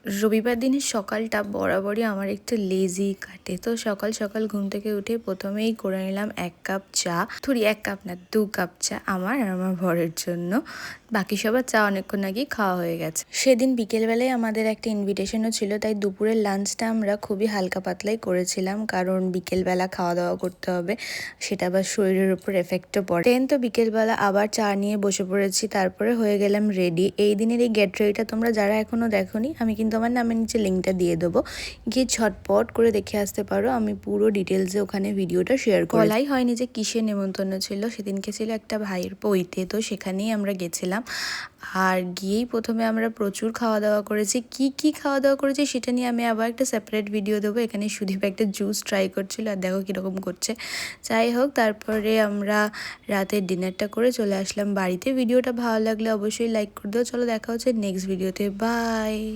রবিবার দিনের সকালটা বরাবরই আমার একটু লেজি কাটে। তো সকাল সকাল ঘুম থেকে উঠে প্রথমেই করে নিলাম 1 কাপ চা। 1 কাপ না, 2 কাপ চা আমার আর আমার বরের জন্য। বাকি সবার চা অনেকক্ষণ আগেই খাওয়া হয়ে গেছে। সেদিন বিকেলবেলায় আমাদের একটা ইনভিটেশনও ছিল, তাই দুপুরের লাঞ্চটা আমরা খুবই হালকা পাতলাই করেছিলাম, কারণ বিকেলবেলা খাওয়া দাওয়া করতে হবে, সেটা আবার শরীরের উপর এফেক্টও পড়ে। তো বিকেলবেলা আবার চা নিয়ে বসে পড়েছি, তারপরে হয়ে গেলাম রেডি। এই দিনের এই গেট রেডিটা তোমরা যারা এখনো দেখোনি, আমি কিন্তু আমার নামের নিচে লিঙ্কটা দিয়ে দেবো, গিয়ে ঝটপট করে দেখে আসতে পারো। আমি পুরো ডিটেলসে ওখানে ভিডিওটা শেয়ার করি। বলাই হয়নি যে কিসের নেমন্তন্ন ছিল, সেদিনকে ছিল একটা ভাইয়ের পৈতে, তো সেখানেই আমরা গেছিলাম। আর গিয়েই প্রথমে আমরা প্রচুর খাওয়া দাওয়া করেছি। কি খাওয়া দাওয়া করেছি সেটা নিয়ে আমি আবার একটা সেপারেট ভিডিও দেবো। এখানে সুদীপ একটা জুস ট্রাই করছিল, আর দেখো কীরকম করছে। যাই হোক, তারপরে আমরা রাতের ডিনারটা করে চলে আসলাম বাড়িতে। ভিডিওটা ভালো লাগলে অবশ্যই লাইক করে দিও। চলো দেখা হচ্ছে নেক্সট ভিডিওতে, বাই।